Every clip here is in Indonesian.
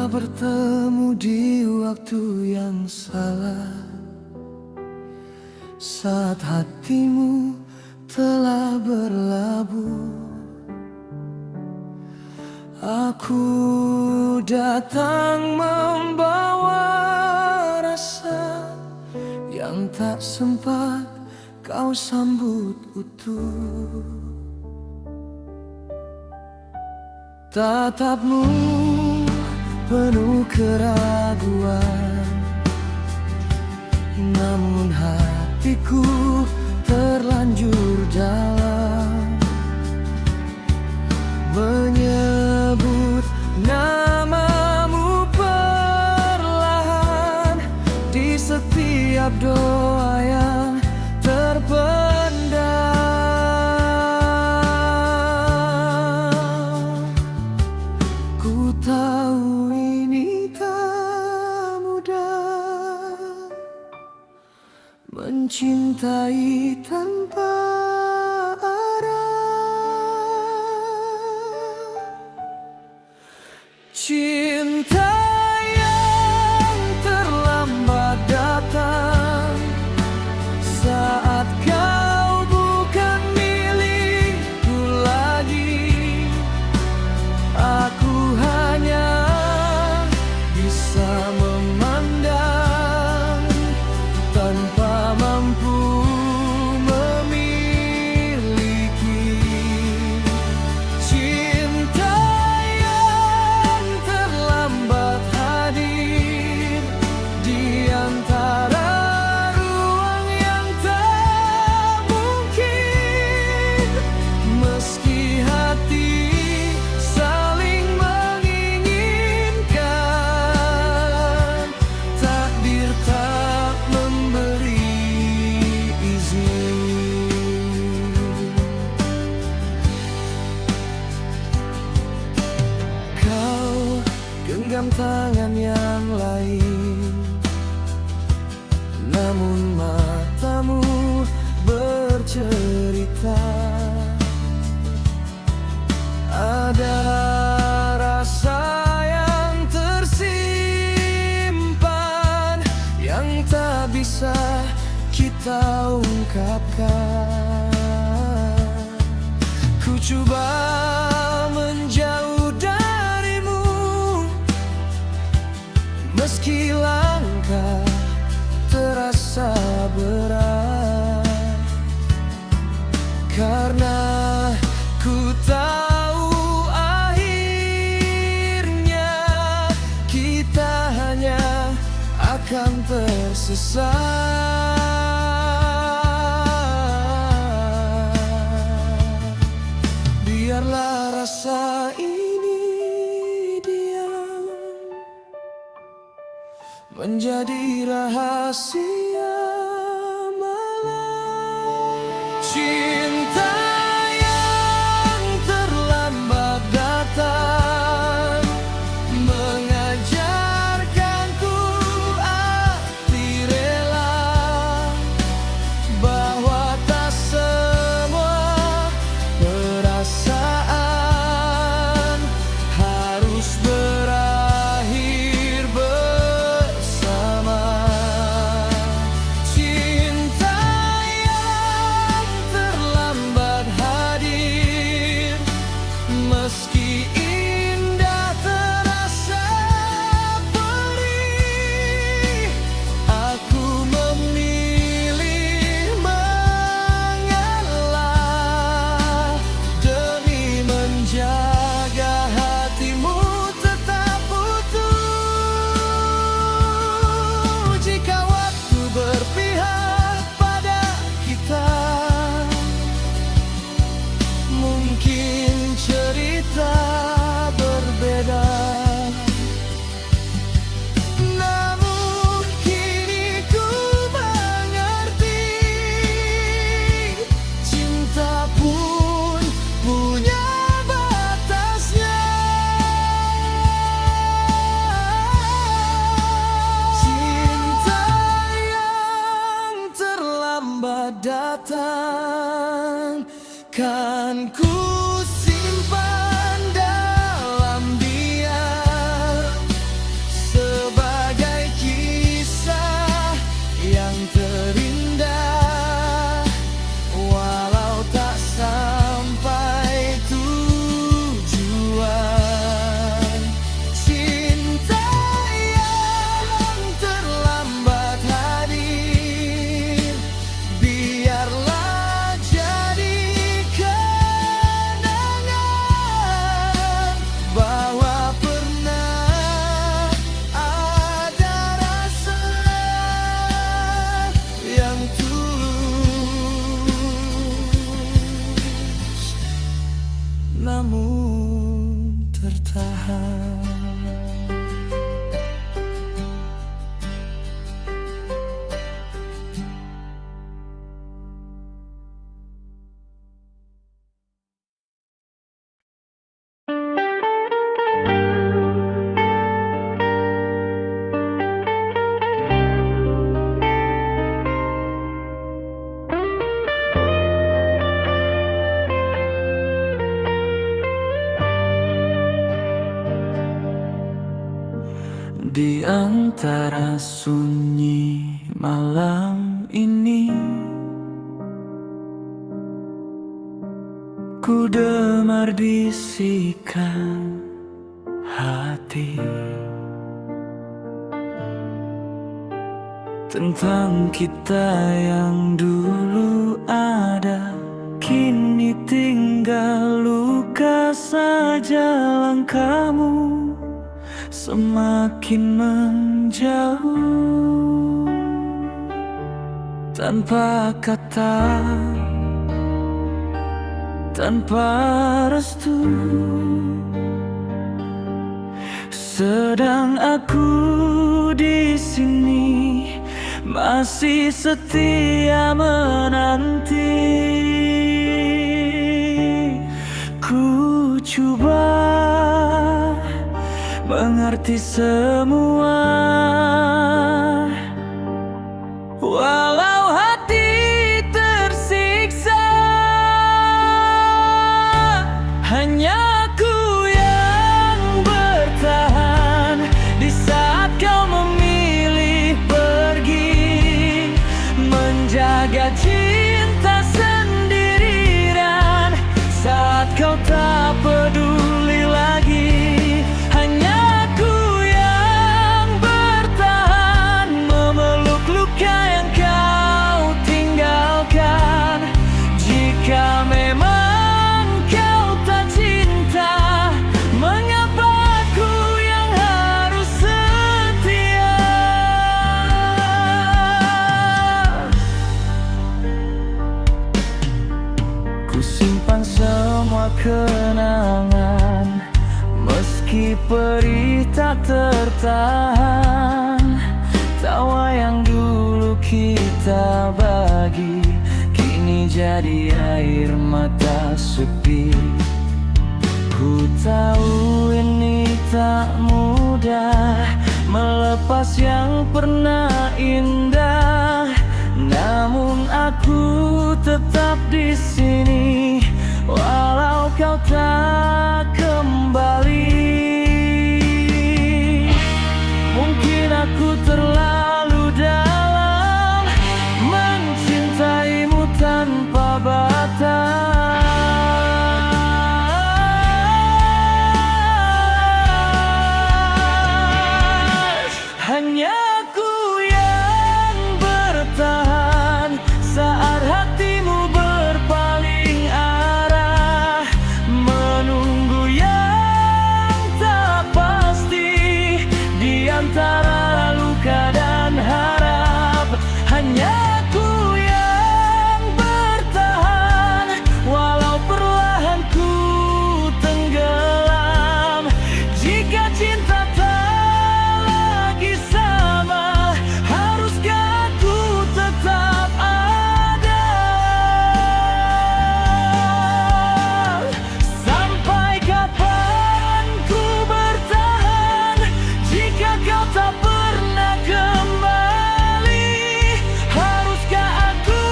Kita bertemu di waktu yang salah, saat hatimu telah berlabuh. Aku datang membawa rasa yang tak sempat kau sambut utuh. Tatapmu penuh keraguan, namun hatiku terlanjur dalam menyebut namamu perlahan di setiap doa yang terpendam. Ku tahu ini tak mudah, mencintai tanpa arah. Cinta yang terlambat datang saat kau bukan milikku lagi. Aku hanya bisa memandang tanpa mampu memiliki. Cinta yang terlambat hadir di antara ruang yang tak mungkin. Meski hati saling menginginkan, takdir tak memberi izin. Kau genggam tangan yang lain, namun matamu bercerita. Ada rasa yang tersimpan yang tak bisa kita ungkapkan. Ku coba menjauh darimu, meski langkah terasa berat, karena ku tahu akhirnya kita hanya akan tersesat. Biarlah rasa ini diam, menjadi rahasia malam. Cinta yang terlambat datang mengajarkanku arti rela, bahwa tak semua perasaan harus berakhir bersama. Cinta yang terlambat hadir, meski indah terasa perih. Aku memilih mengalah demi menjaga hatimu tetap utuh. Jika waktu berpihak pada kita, mungkin cerita berbeda. Namun kini ku mengerti, cinta pun punya batasnya. Cinta yang terlambat datang kan ku simpan dalam diam, Di antara sunyi malam ini, ku dengar bisikan hati tentang kita yang dulu ada, kini tinggal luka saja. Langkahmu semakin menjauh tanpa kata, tanpa restu. Sedang aku di sini masih setia menanti. Ku coba mengerti semua, walau hati tersiksa. Hanya aku yang bertahan di saat kau memilih pergi, menjaga cinta sendirian saat kau tak peduli lagi. Simpan semua kenangan, meski perih tak tertahan. Tawa yang dulu kita bagi, kini jadi air mata sepi. Ku tahu ini tak mudah, melepas yang pernah indah. Namun aku tetap di sini, walau kau tak kembali. Mungkin aku terlalu dalam mencintaimu tanpa batas. Hanya aku yang bertahan saat hatimu berpaling arah, menunggu yang tak pasti di antara luka dan harap. Hanya aku yang bertahan, walau perlahan ku tenggelam. Jika cinta tak lagi sama, haruskah aku tetap ada? Sampai kapan ku bertahan jika kau tak pernah kembali? Haruskah aku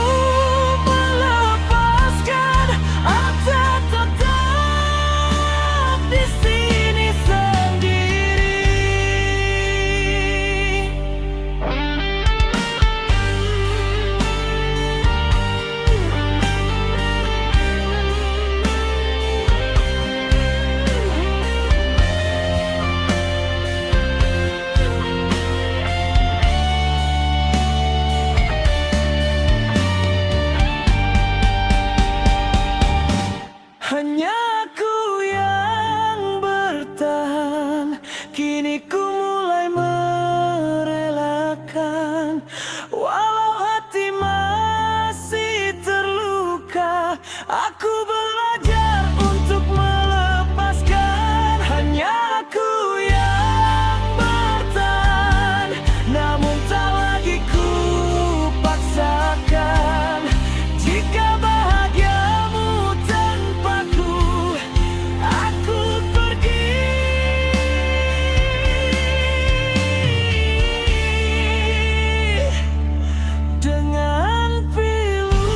melepaskan atau tetap di sini sendiri? Hanya aku yang bertahan, kini ku mulai merelakan. Walau hati masih terluka, aku belajar untuk melepaskan. Hanya aku yang bertahan, namun tak lagi ku paksakan. Jika bahagiamu tanpaku, aku pergi dengan pilu.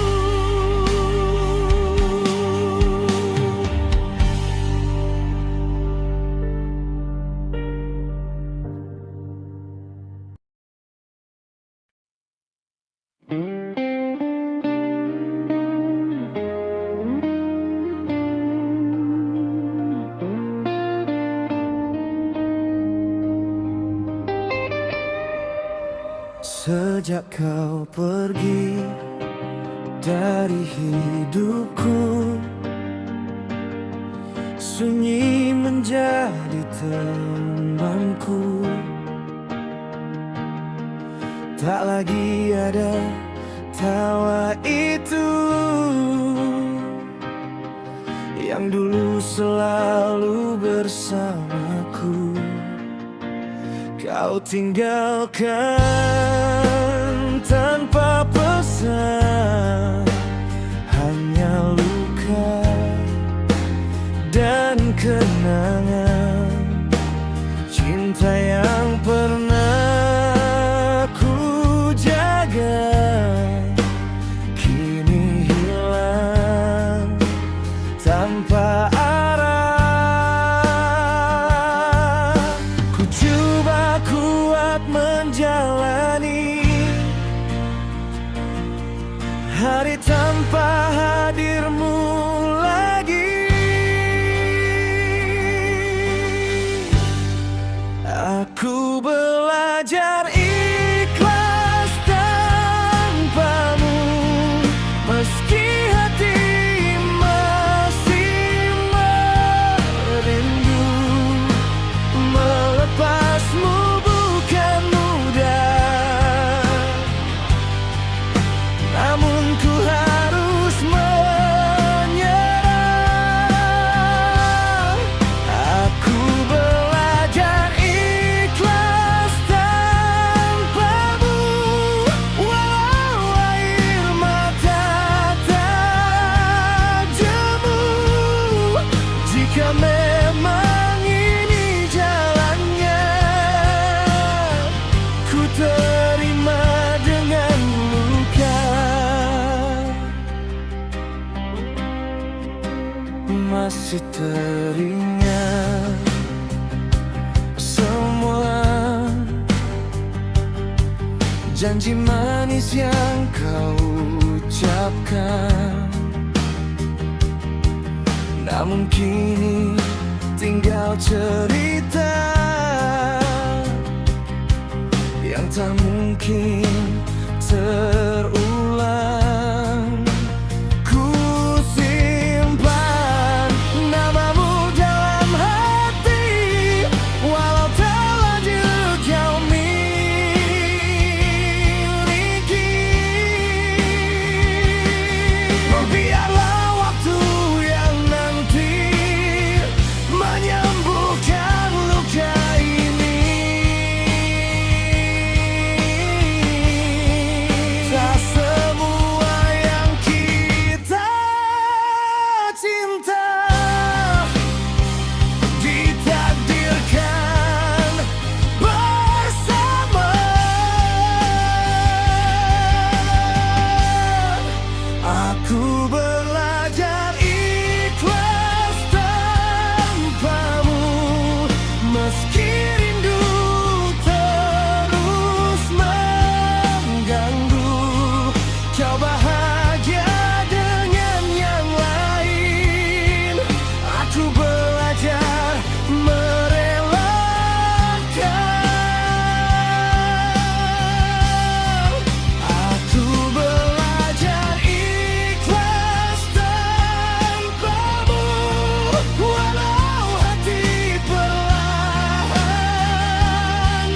Sejak kau pergi dari hidupku, sunyi menjadi temanku. Tak lagi ada tawa itu yang dulu selalu bersamaku. Kau tinggalkan tanpa pesan, hanya luka dan kenangan cinta yang pernah ku jaga, kini hilang tanpa arah. Ku coba kuat menjalani hari tanpa hadirmu lagi. Aku belajar ikhlas tanpamu, meski hati masih merindu. Melepasmu bukan mudah, namun ku harus menyerah. Aku belajar ikhlas tanpamu, walau air mata tak jemu. Jika memang ini jalannya, ku terima dengan luka. Masih teringat semua janji manis yang kau ucapkan, namun kini tinggal cerita yang tak mungkin terulang. Ku simpan namamu dalam hati, walau terlanjur kau miliki. Biarlah waktu yang nanti menyembuhkan luka ini. Tak semua yang kita cinta ditakdirkan bersama. Aku belajar ikhlas tanpamu, meski rindu terus mengganggu. Kau bahagia dengan yang lain, aku belajar merelakan. Aku belajar ikhlas tanpamu, walau hati perlahan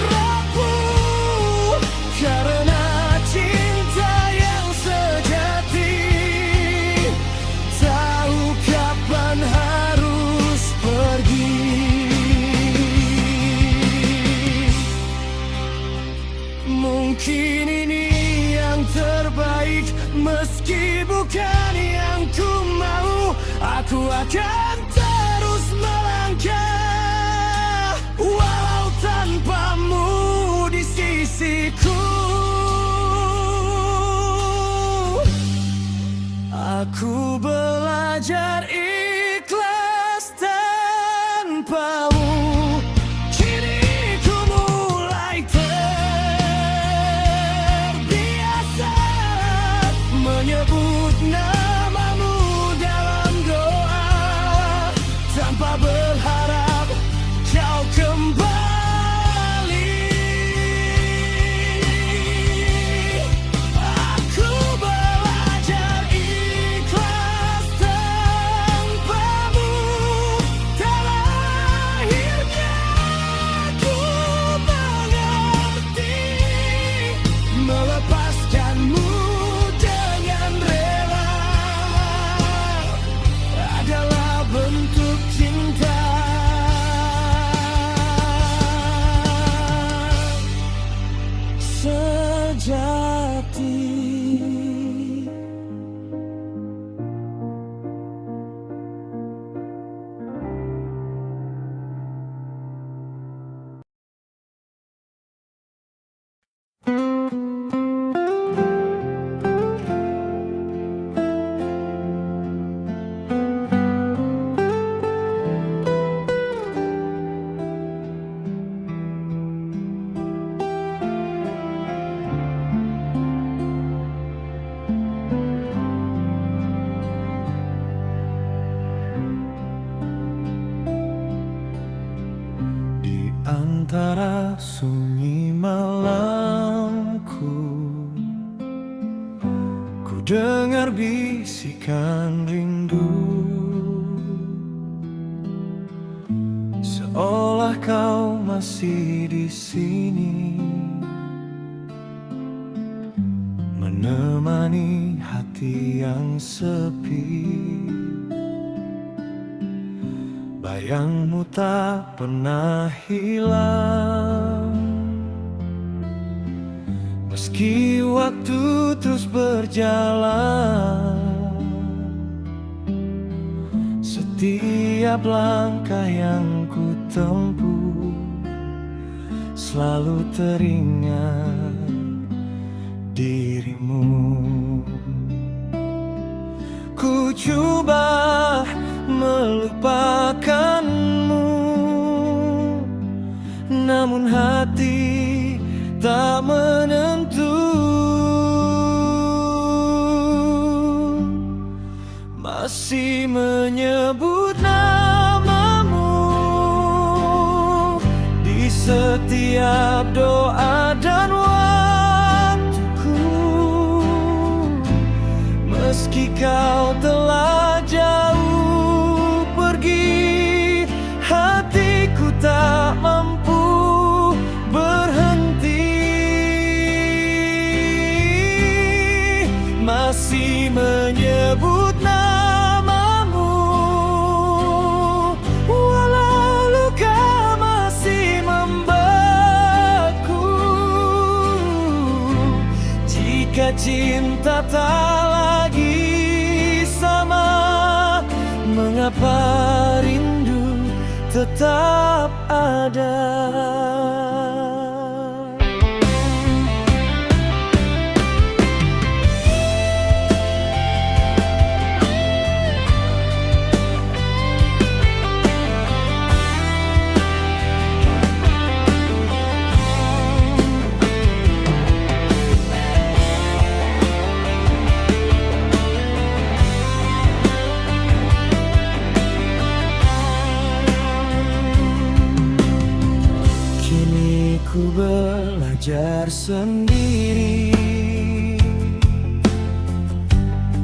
rapuh. Karena cinta yang sejati tahu kapan harus pergi. Mungkin ini yang terbaik, meski bukan yang ku mau. Aku akan terus melangkah, walau tanpamu di sisiku. Aku belajar ikhlas tanpamu, kini ku mulai terbiasa menyebut namamu dalam doa. sejati. Antara sunyi malamku, ku dengar bisikan rindu, seolah kau masih di sini, menemani hati yang sepi. Bayangmu tak pernah hilang, meski waktu terus berjalan. Setiap langkah yang ku tempuh selalu teringat dirimu. Ku coba melupakanmu, namun hati tak menentu. Masih menyebut namamu di setiap doa dan waktuku, meski kau telah jauh pergi, hatiku tak mampu berhenti. Masih menyebut namamu, walau luka masih membeku. Jika cinta tak lagi sama, mengapa rindu tetap ada? Ku belajar sendiri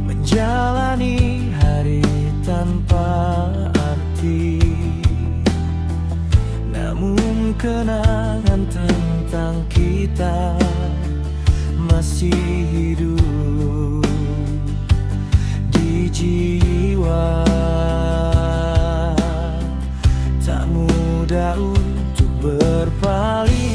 menjalani hari tanpa arti, namun kenangan tentang kita masih hidup di jiwa. Tak mudah untuk berpaling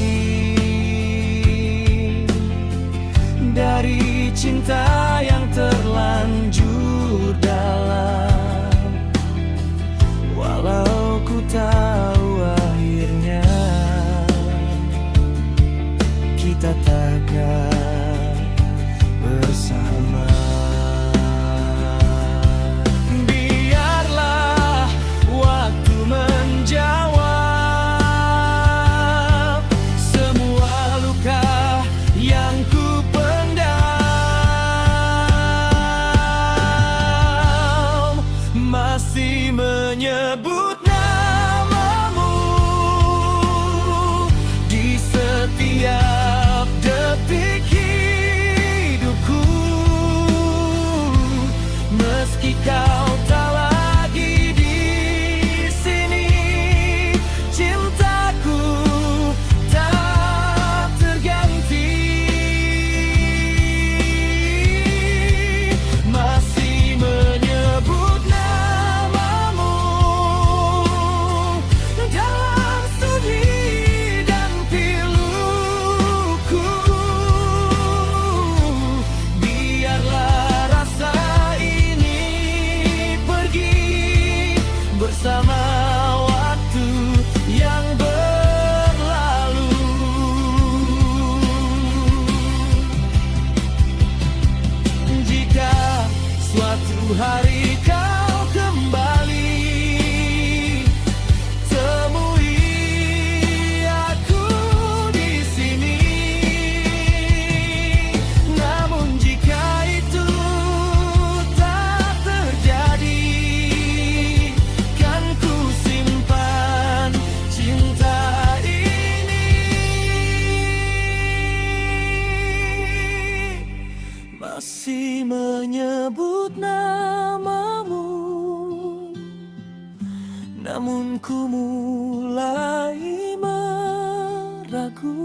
dari cinta yang terlanjur dalam, walau ku tahu akhirnya kita takkan bersama. Biarlah waktu menjawab semua luka yang ku masih menyebut namamu di setiap detik hidupku. masih menyebut namamu, namun ku mulai meragu.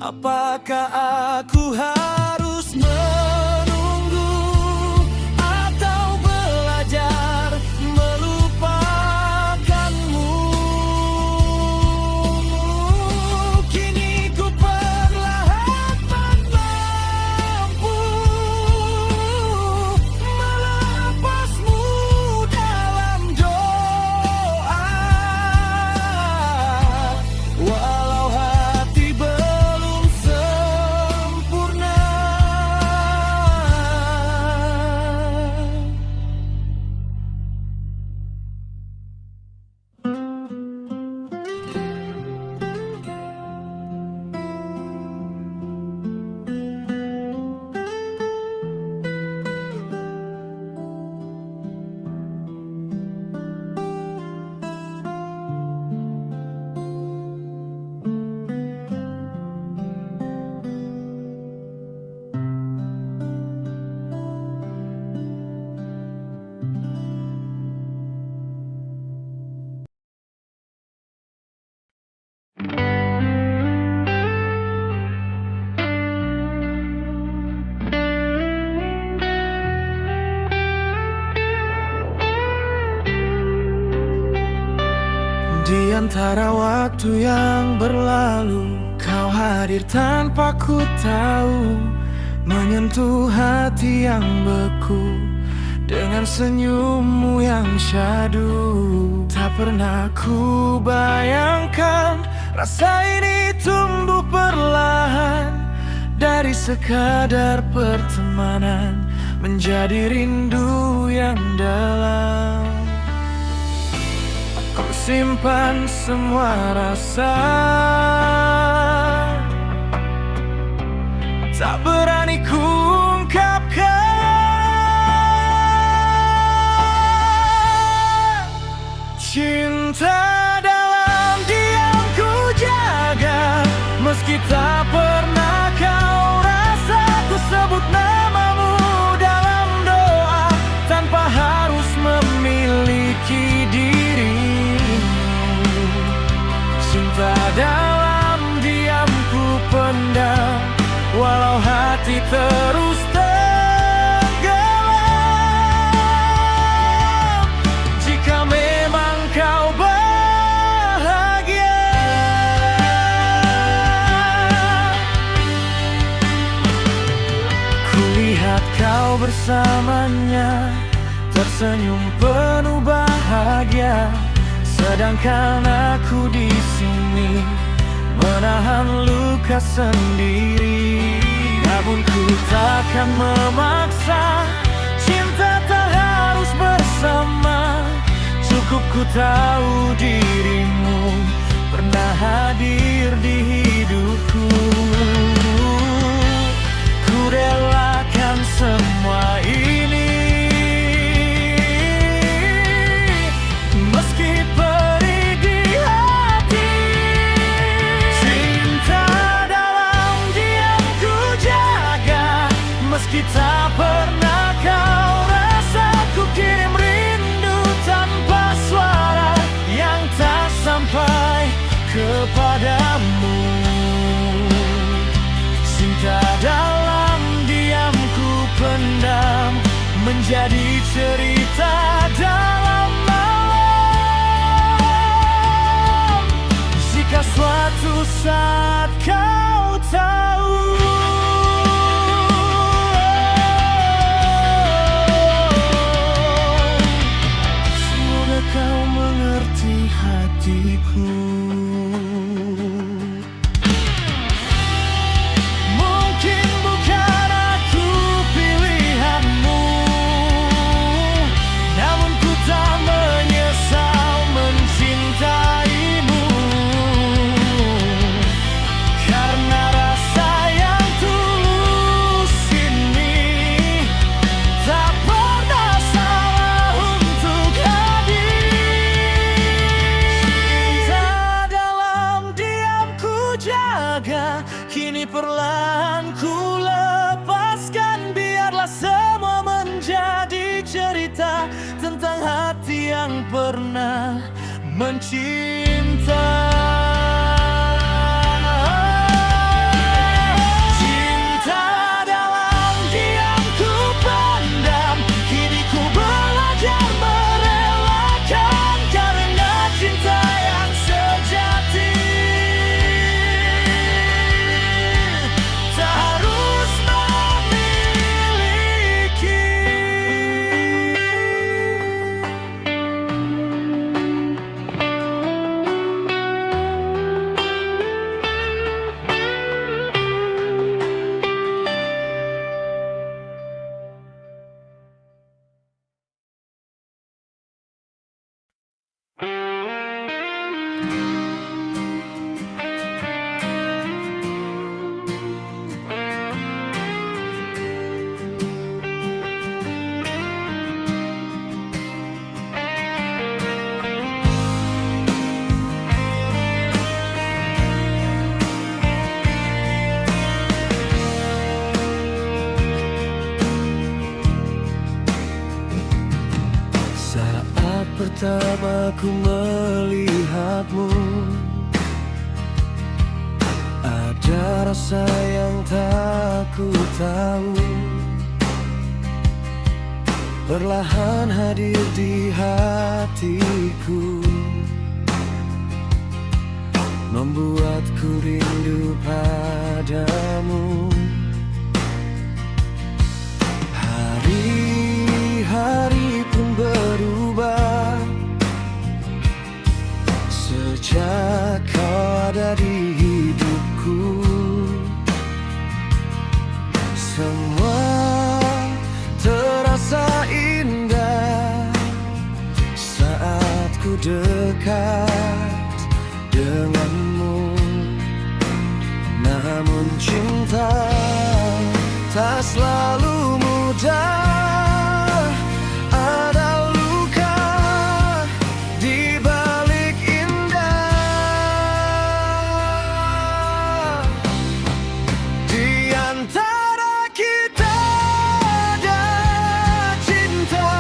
Apakah aku harus menunggu atau belajar melupakanmu? Kini ku perlahan mampu melepasmu dalam doa, walau hati belum sempurna. Di antara waktu yang berlalu, kau hadir tanpa ku tahu, menyentuh hati yang beku dengan senyummu yang syahdu. Tak pernah ku bayangkan rasa ini tumbuh perlahan, dari sekadar pertemanan menjadi rindu yang dalam. Ku simpan semua rasa, tak berani ku ungkapkan. Cinta dalam diam ku jaga, meski tak pernah kau rasa. Ku sebut namamu dalam doa, tanpa harus memiliki dirimu. Cinta dalam diam ku pendam, walau hati terus tenggelam. Jika memang kau bahagia, kulihat kau bersamanya, tersenyum penuh bahagia, sedangkan aku di sini menahan luka sendiri. Namun ku takkan memaksa, cinta tak harus bersama. Cukup ku tahu dirimu pernah hadir di hidupku. Ku relakan semua ini, meski perih di hati. Cinta dalam diam ku jaga, meski tak pernah kau rasa. Ku kirim rindu tanpa suara yang tak sampai kepadamu. Cinta dalam diam ku pendam, menjadi cerita dalam malam. Jika suatu saat kau tahu, semoga kau mengerti hatiku. Mungkin bukan aku pilihanmu, namun ku tak menyesal mencintaimu. Karena rasa yang tulus ini tak pernah salah untuk hadir. Cinta dalam diam ku jaga, kini perlahan ku lepas. cerita tentang hati yang pernah mencinta. Cinta dalam diam ku pendam, kini ku belajar merelakan karena cinta yang sejati tak harus memiliki. Saat pertama ku melihatmu, ada rasa yang tak ku tahu perlahan hadir di hatiku, membuatku rindu padamu. Hari-hari pun berubah sejak kau ada di hidupku. Semua terasa indah saat ku dekat denganmu. Namun cinta tak selalu mudah, ada luka di balik indah. Di antara kita ada cinta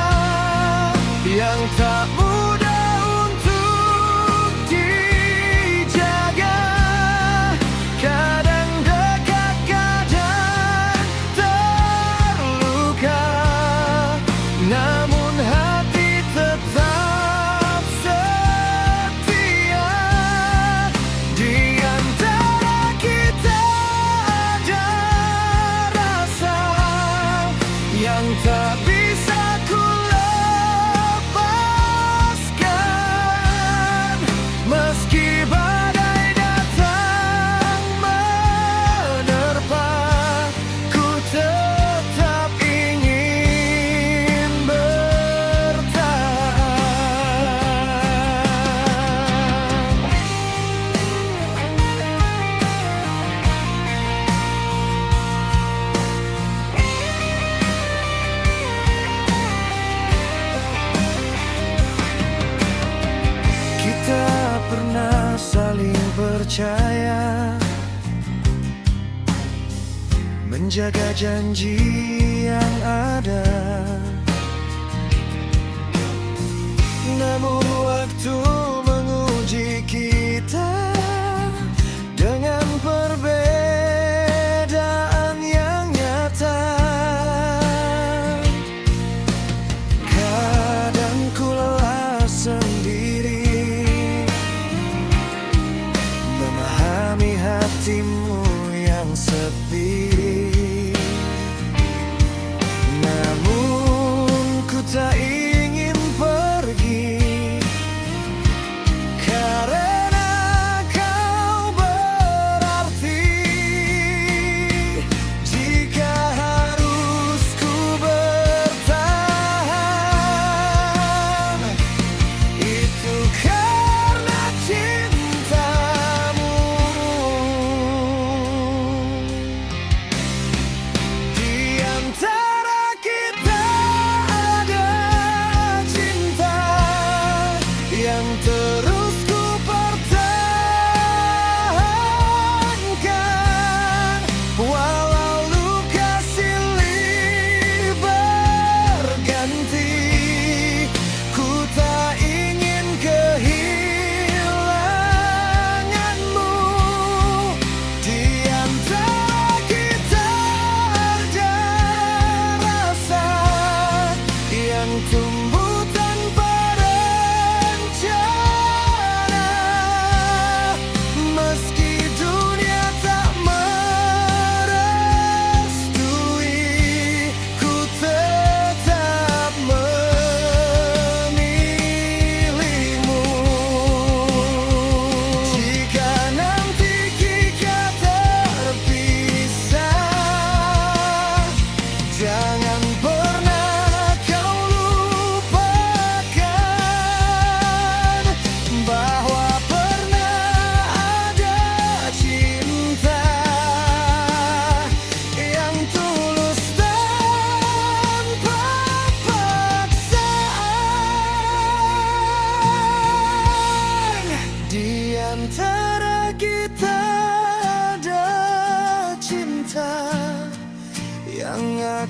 yang tak mudah untuk dijaga. Kadang dekat, kadang terluka, namun hati tetap setia. Di antara kita ada rasa yang tak bisa ku lepaskan. Meski badai datang menerpa, ku tetap ingin bertahan. Kita pernah saling percaya, menjaga janji yang ada. Namun waktu menguji kita dengan perbedaan yang nyata. Kadang ku lelah sendiri memahami hatimu yang sepi. Namun ku tak ingin pergi karena kau berarti. Jika harus ku bertahan, itu karena cintamu.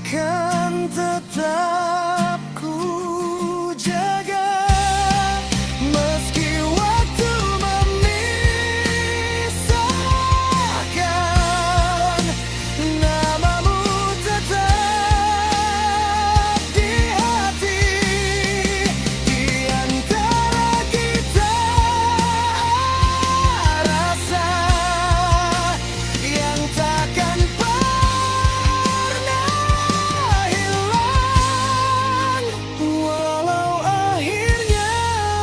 akan tetap ku jaga, meski waktu memisahkan. Namamu tetap di hati, di antara kita rasa yang takkan pernah hilang. Walau akhirnya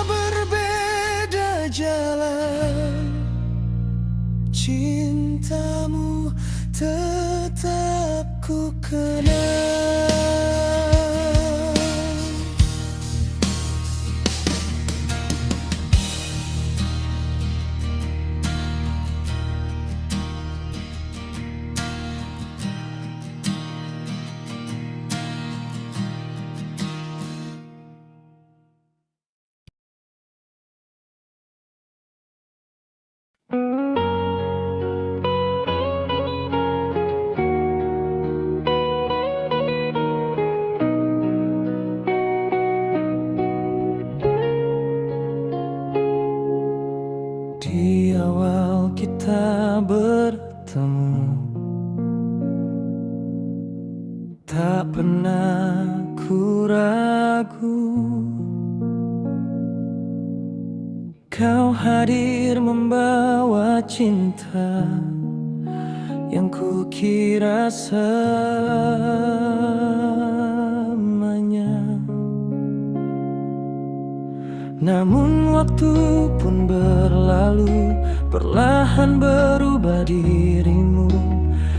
berbeda jalan, cintamu tetap ku kenang. Di awal kita bertemu, tak pernah ku ragu. Kau hadir membawa cinta yang ku kira selamanya. Namun waktu pun berlalu, perlahan berubah dirimu.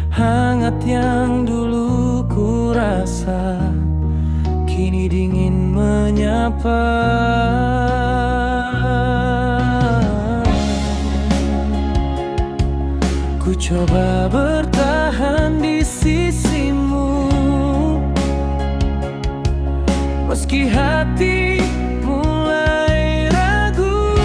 Hangat yang dulu ku rasa, kini dingin menyapa. Ku coba bertahan di sisimu, meski hati mulai ragu.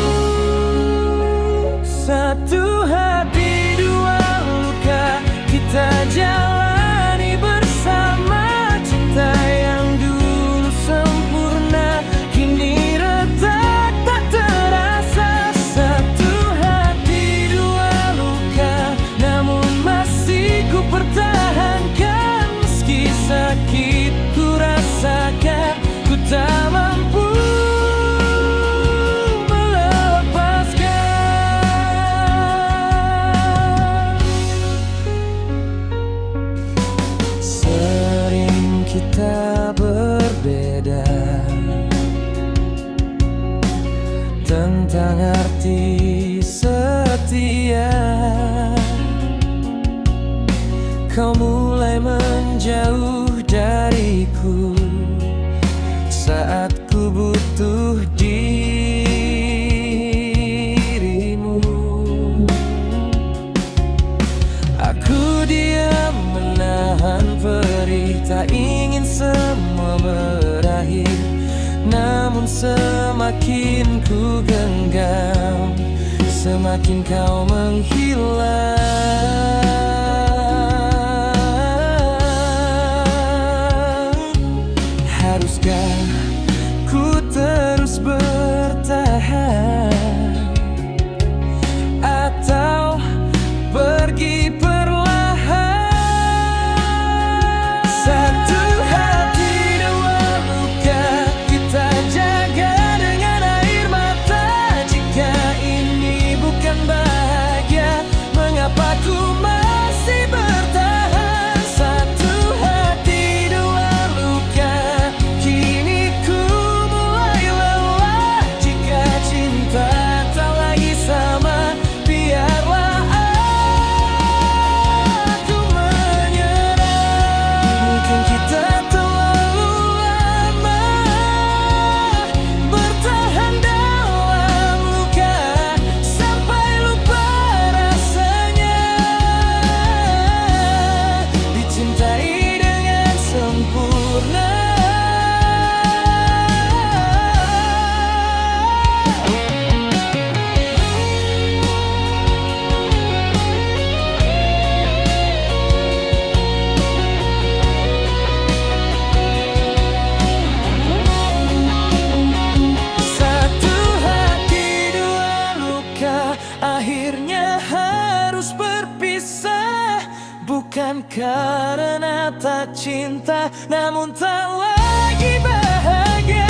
Satu hati dua luka kita jalani bersama. Cinta yang dulu sempurna kini retak tak terasa. Satu hati dua luka, namun masih ku pertahankan. Meski sakit ku rasakan, ku tak mampu melepaskan. Sering kita berbeda tentang arti setia. Kau mulai menjauh dariku saat ku butuh dirimu. Aku diam menahan perih, tak ingin semua berakhir. Namun semakin ku genggam, semakin kau menghilang. Haruskah ku terus bertahan, atau pergi perlahan? Satu hati dua luka kita jaga dengan air mata. Jika ini bukan bahagia, Bukan karena tak cinta, namun tak lagi bahagia.